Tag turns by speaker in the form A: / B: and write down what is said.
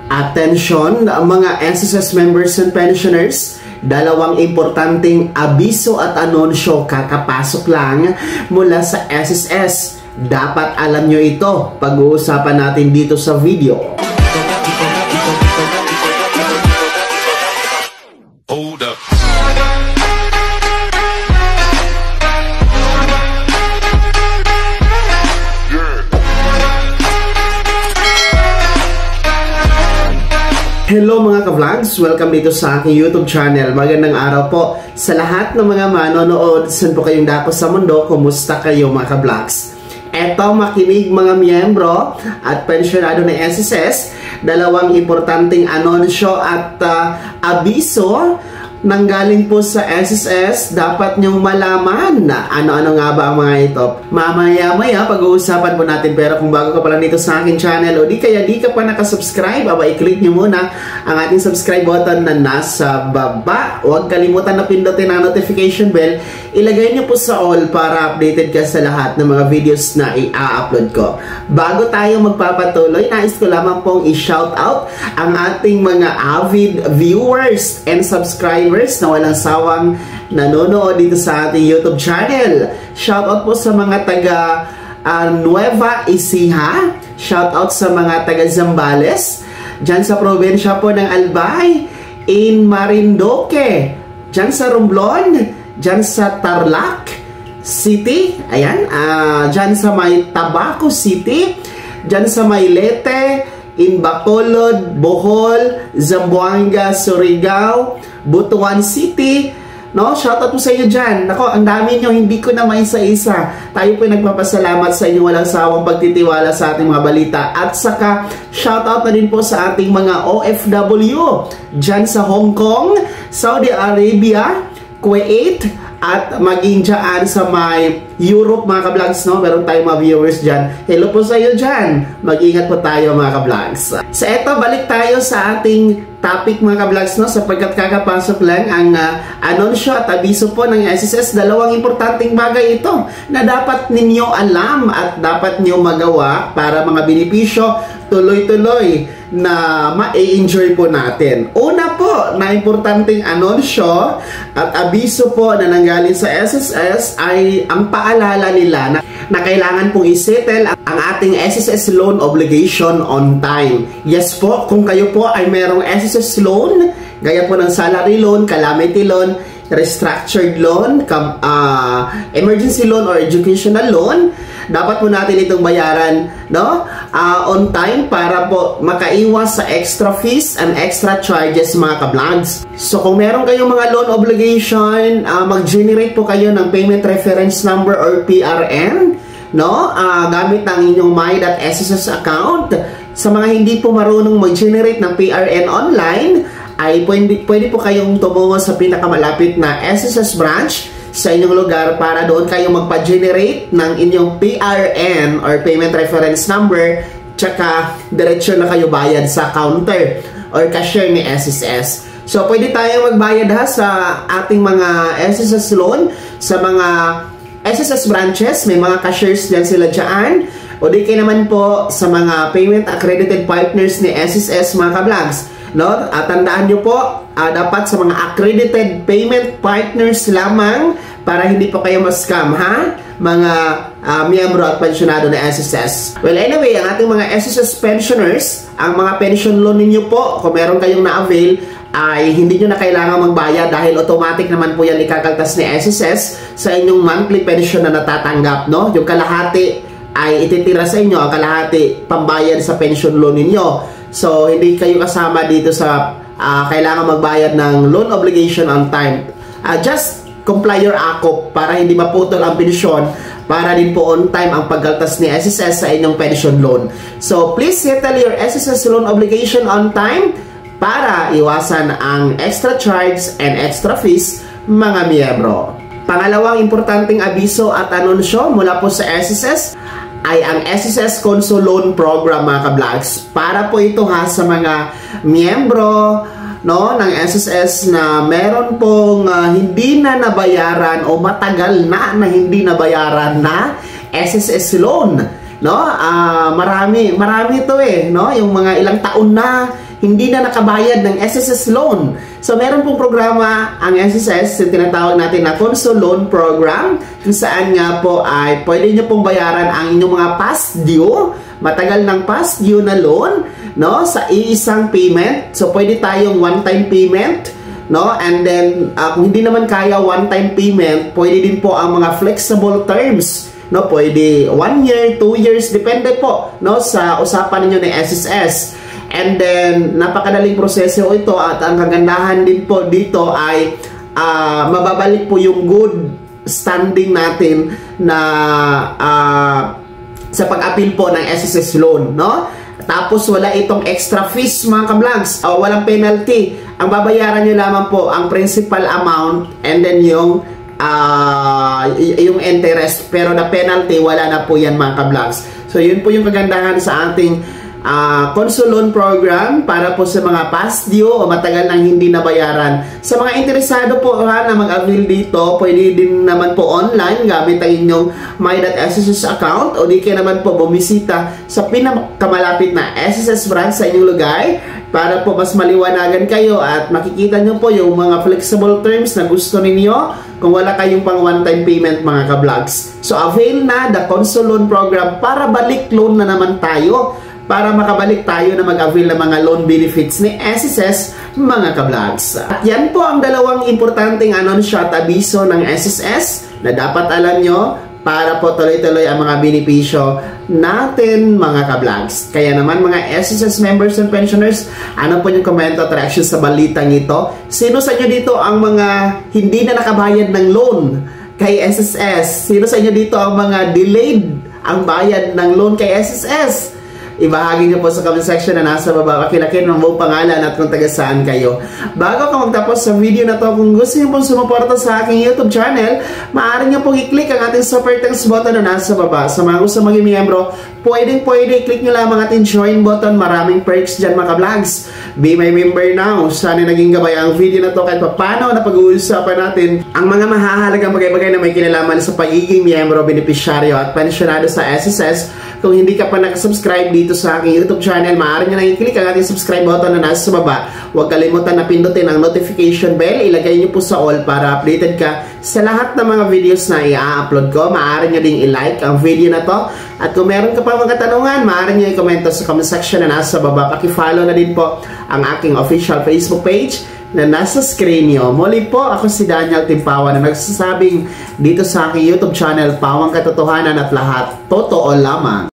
A: Attention mga SSS members and pensioners, dalawang importanteng abiso at anunsyo kakapasok lang mula sa SSS. Dapat alam nyo ito. Pag-uusapan natin dito sa video.
B: Hold up.
A: Hello mga ka-vlogs! Welcome dito sa aking YouTube channel. Magandang araw po sa lahat ng mga manonood. Saan po kayong dako sa mundo? Kumusta kayo mga ka-vlogs? Eto, makinig mga miyembro at pensyonado ng SSS. Dalawang importanteng anunsyo at abiso nanggaling po sa SSS. Dapat nyong malaman na ano-ano nga ba ang mga ito. Mamaya-maya pag-uusapan po natin. Pero kung bago ka pala dito sa akin channel o di ka pa nakasubscribe, i-click nyo muna ang ating subscribe button na nasa baba. Huwag kalimutan na pindutin ang notification bell. Ilagay nyo po sa all para updated ka sa lahat ng mga videos na i-upload ko. Bago tayo magpapatuloy, nais ko lamang pong i-shoutout ang ating mga avid viewers and subscribers na walang sawang nanonood dito sa ating YouTube channel. Shoutout po sa mga taga Nueva Ecija. Shoutout sa mga taga Zambales. Diyan sa probinsya po ng Albay. In Marinduque. Diyan sa Romblon. Diyan sa Tarlac City. Ayan. Diyan sa may Tabaco City. Diyan sa may Leyte. In Bacolod, Bohol, Zamboanga, Surigao, Butuan City, no? Shoutout po sa inyo dyan. Nako, ang dami nyo, hindi ko na maisa-isa. Tayo po nagpapasalamat sa inyo walang sawang pagtitiwala sa ating mga balita. At saka, shoutout na din po sa ating mga OFW dyan sa Hong Kong, Saudi Arabia, Kuwait, at maging dyan sa may Europe mga ka-vlogs, no? Meron tayong mga viewers dyan. Hello po sa iyo dyan. Mag-ingat po tayo mga ka-vlogs. Sa eto, balik tayo sa ating topic mga ka-vlogs, no? Sapagkat kakapasok lang ang anunsyo at abiso po ng SSS. Dalawang importanteng bagay ito na dapat ninyo alam at dapat nyo magawa para mga benepisyo tuloy-tuloy na ma-enjoy po natin. Una po na importanteng anunsyo at abiso po na nanggaling sa SSS ay ang paalala nila na kailangan pong isettle ang ating SSS loan obligation on time. Yes po, kung kayo po ay merong SSS loan, gaya po ng salary loan, calamity loan, restructured loan, emergency loan or educational loan, dapat po natin itong bayaran, no? On time para po makaiwas sa extra fees and extra charges mga ka-vlogs. So kung meron kayong mga loan obligation, mag-generate po kayo ng payment reference number or PRN, no? Gamit ang inyong my.sss account. Sa mga hindi po marunong mag-generate ng PRN online, ay pwede po kayong tumungo sa pinakamalapit na SSS branch sa inyong lugar para doon kayo magpa-generate ng inyong PRN or payment reference number, tsaka diretsyo na kayo bayad sa counter or cashier ni SSS. So pwede tayong magbayad sa ating mga SSS loan sa mga SSS branches. May mga cashiers dyan sila dyan. O di kayo naman po sa mga payment accredited partners ni SSS mga ka-vlogs, no? Tandaan nyo po, dapat sa mga accredited payment partners lamang para hindi po kayo ma-scam, ha? Mga miyembro at pensyonado ng SSS. Well, anyway, ang ating mga SSS pensioners, ang mga pension loan ninyo po, kung meron kayong na-avail, ay hindi nyo na kailangan magbayad dahil automatic naman po yan ikakaltas ni SSS sa inyong monthly pension na natatanggap, no? Yung kalahati ay ititira sa inyo, ang kalahati pambayad sa pension loan ninyo. So, hindi kayo kasama dito sa kailangan magbayad ng loan obligation on time. Just comply your AKOP para hindi maputol ang pensyon, para din po on time ang pagkaltas ni SSS sa inyong pension loan. So, please settle your SSS loan obligation on time para iwasan ang extra charge and extra fees mga miyembro. Pangalawang importanteng abiso at anunsyo mula po sa SSS ay ang SSS Conso Loan Program mga ka-vlogs. Para po ito sa mga miyembro, no, ng SSS na meron pong hindi na nabayaran o matagal na hindi nabayaran na SSS loan, no? Marami ito no, yung mga ilang taon na hindi na nakabayad ng SSS loan. So meron pong programa ang SSS, yung tinatawag natin na Consul Loan Program, kung saan nga po ay pwede nyo pong bayaran ang inyong mga past due, matagal ng past due na loan, no, sa iisang payment. So pwede tayong one-time payment, no, and then kung hindi naman kaya one-time payment, pwede din po ang mga flexible terms, no, pwede 1 year, 2 years, depende po, no, sa usapan niyo ng SSS. And then, napakadaling proseso ito at ang kagandahan din po dito ay mababalik po yung good standing natin na sa pag-appeal po ng SSS loan, no? Tapos wala itong extra fees mga ka-vlogs, walang penalty. Ang babayaran nyo lamang po ang principal amount and then yung interest, pero na penalty wala na po yan mga ka-vlogs. So yun po yung kagandahan sa ating Consul Loan Program para po sa mga past due o matagal nang hindi nabayaran. Sa mga interesado po na mag-avail dito, pwede din naman po online gamit ang inyong My.SSS account o di kayo naman po bumisita sa pinakamalapit na SSS branch sa inyong lugar para po mas maliwanagan kayo at makikita nyo po yung mga flexible terms na gusto ninyo kung wala kayong pang one-time payment mga ka-vlogs. So avail na the Consul Loan Program para balik loan na naman tayo, para makabalik tayo na mag-avail ng mga loan benefits ni SSS mga ka-vlogs. At yan po ang dalawang importanteng anunsyo at abiso ng SSS na dapat alam nyo para po tuloy-tuloy ang mga benepisyo natin mga ka-vlogs. Kaya naman mga SSS members and pensioners, ano po yung komento at reaction sa balitang ito? Sino sa inyo dito ang mga hindi na nakabayad ng loan kay SSS? Sino sa inyo dito ang mga delayed ang bayad ng loan kay SSS? Ibahagi niyo po sa comment section na nasa baba. Pakilakin ng buong pangalan at kung taga saan kayo. Bago ka magtapos sa video na to, kung gusto niyo pong sumuporta sa aking YouTube channel, maaari niyo pong i-click ang ating super thanks button na nasa baba. Sa mga gusto maging miyembro, pwede i-click nyo lang ang ating join button. Maraming perks dyan mga vlogs. Be my member now. Sana naging gabay ang video na to kahit paano na pag-uusapan natin ang mga mahahalagang bagay-bagay na may kinalaman sa pagiging miyembro, benepisyaryo at pensyonado sa SSS. Kung hindi ka pa nakasubscribe dito sa aking YouTube channel, maaari nyo lang i-click ang ating subscribe button na nasa baba. Huwag kalimutan na pindutin ang notification bell. Ilagay nyo po sa all para updated ka sa lahat ng mga videos na i-upload ko. Maaari nyo ding i-like ang video na to. At kung meron ka pa mga tanungan, maaari nyo i-komento sa comment section na nasa baba. Paki-follow na din po ang aking official Facebook page na nasa screen nyo. Muli po, ako si Daniel Timpawa na nagsasabing dito sa aking YouTube channel, pawang katotohanan at lahat totoo lamang.